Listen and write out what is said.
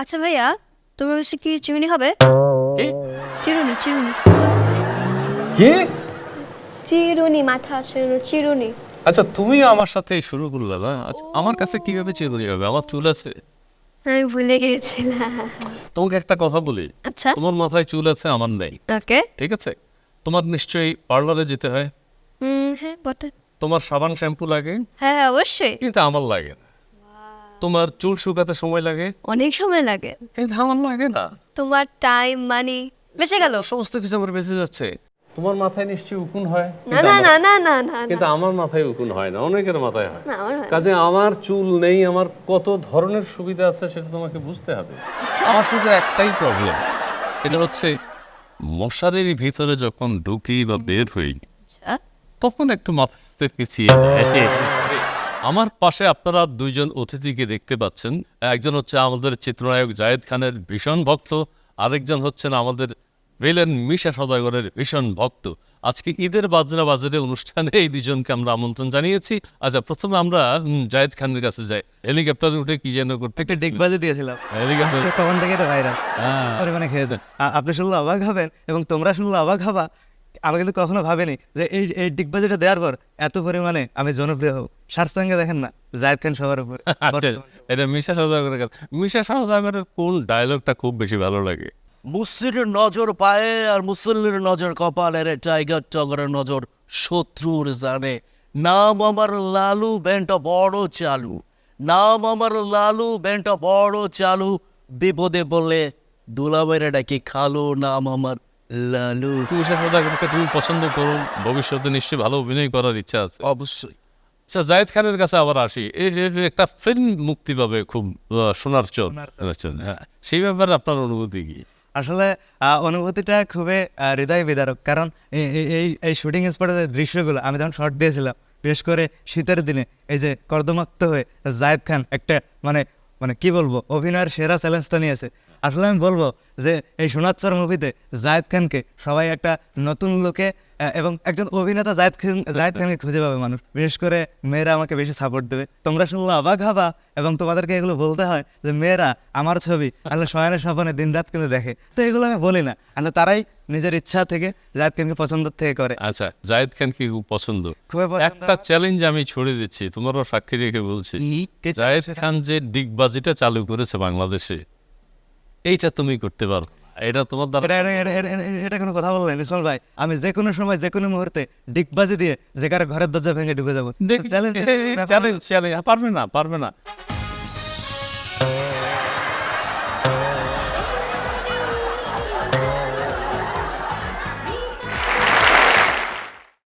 আচ্ছা ভাইয়া, তোমার কাছে কি চিরুনি হবে? কি চিরুনি চিরুনি কি চিরুনি, মাথা চিরুনি, চিরুনি। আচ্ছা তুমিও আমার সাথে শুরু করলে না? আচ্ছা আমার কাছে কিভাবে চিরুনি হবে? আমার চুল আছে। আমি ভুলে গিয়েছিলাম। তোমাকে একটা কথা বলি, আচ্ছা তোমার মাথায় চুল আছে, আমার নেই, ওকে। ঠিক আছে? তোমার নিশ্চয়ই পার্লারে যেতে হয়, হ্যাঁ বটে। তোমার সাবান শ্যাম্পু লাগে, হ্যাঁ হ্যাঁ, অবশ্যই। কিন্তু আমার লাগে না। তোমার চুল শুকাতে সময় লাগে, অনেক সময় লাগে। কিন্তু আমার লাগে না। তোমার টাইম মানি বেঁচে গেল। সমস্ত কিছু আমার বেঁচে যাচ্ছে। তোমার মাথায় নিশ্চয়ই উকুন হয়, না না না না না না কিন্তু আমার মাথায় উকুন হয় না, অনেকের মাথায় হয়। না, আমার হয় না। কাজে আমার চুল নেই, আমার কত ধরনের সুবিধা আছে সেটা তোমাকে বুঝতে হবে। আমার শুধু একটাই প্রবলেম, এটা হচ্ছে মশারির ভিতরে যখন ঢুকি বা বের হই আচ্ছা তখন একটু মাথাতে পিছিয়ে যায়। আমার পাশে আপনারা দুইজন অতিথিকে দেখতে পাচ্ছেন। একজন হচ্ছে আমাদের চিত্রনায়ক জায়েদ খানের ভীষণ ভক্ত, আরেকজন হচ্ছেন আমাদের ভিলেন মিশা সওদাগরের ভীষণ ভক্ত। আজকে ঈদের বাজনা বাজারে অনুষ্ঠানে এই দুজনকে আমরা আমন্ত্রণ জানিয়েছি। আচ্ছা প্রথমে আমরা জায়েদ খানের কাছে যাই। হেলিকপ্টারে উঠে কি যেন করতে একটা ডিগবাজি দিয়েছিলাম, হেলিকপ্টার তখন থেকে তো ভাইরাল হ্যাঁ। পরিমাণে খেয়েছে। আপনি শুনলে অবাক হবেন এবং তোমরা শুনলে অবাক হবা। আমি কিন্তু কখনো ভাবিনি যে এই এই ডিগবাজিটা দেওয়ার পর এত পরিমাণে আমি জনপ্রিয় হব। শার্ট সঙ্গে দেখেন না, জায়েদ খান সবার উপর। আচ্ছা এটা মিশা সওদাগরের কাছে। মিশা সওদাগরের কোন ডায়লগটা খুব বেশি ভালো লাগে? মুসলিমের নজর পায়ে আর মুসল্লির নজর কপালে রে, টাইগার টগরের নজর শত্রুর জানে। নাম আমার লালু, ব্যান্ডটা বড় চালু। নাম আমার লালু, ব্যান্ডটা বড় চালু। বিপদে বললে দুলাবাইরা ডাকি খালু। নাম আমার লালু। মিশা সওদাগরকে তুমি পছন্দ করো, ভবিষ্যতে নিশ্চয়ই ভালো অভিনয় করার ইচ্ছা আছে। অবশ্যই। আচ্ছা জায়েদ খানের কাছে আবার আসি। একটা ফিল্ম মুক্তি পাবে খুব, সোনার চোর। হ্যাঁ, সেই ব্যাপারে আপনার অনুভূতি কি? আসলে অনুভূতিটা খুবই হৃদয় বিদারক। কারণ এই এই শুটিং স্পটের যে দৃশ্যগুলো আমি যখন শর্ট দিয়েছিলাম, বিশেষ করে শীতের দিনে এই যে কর্দমাক্ত হয়ে জায়েদ খান একটা মানে মানে কি বলবো, অভিনয়ের সেরা চ্যালেঞ্জটা নিয়েছে। আসলে আমি বলবো যে এই সোনার চর মুভিতে জায়েদ খানকে সবাই একটা নতুন লোকে এবং একজন অভিনেতা জায়েদ খানকে খুঁজে পাবে মানুষ। বিশেষ করে মেয়েরা আমাকে বেশি সাপোর্ট দেবে। তোমরা শুনলে অবাক হবা এবং তোমাদেরকে এগুলো বলতে হয় যে মেয়েরা আমার ছবি আসলে শয়নের স্বপ্নে দিন রাত কিন্তু দেখে। তো এগুলো আমি বলি না, আসলে তারাই নিজের ইচ্ছা থেকে জায়েদ খানকে পছন্দ থেকে করে। আচ্ছা জায়েদ খানকে খুব পছন্দ। খুবই পছন্দ একটা চ্যালেঞ্জ আমি ছড়ে দিচ্ছি, তোমারও সাক্ষী রেখে বলছি। কি জায়েদ challenge খান যে ডিগবাজিটা চালু করেছে বাংলাদেশে, এইটা তুমি করতে পারো না। এটা তোমার দ্বারা এটা কোনো কথা বললেন ইসমাইল ভাই? আমি যে কোনো সময় যে কোনো মুহূর্তে ডিগবাজি দিয়ে যে কারো ঘরের দরজা ভেঙে ঢুকে যাবো। চ্যালেঞ্জ পারবে না, পারবে না।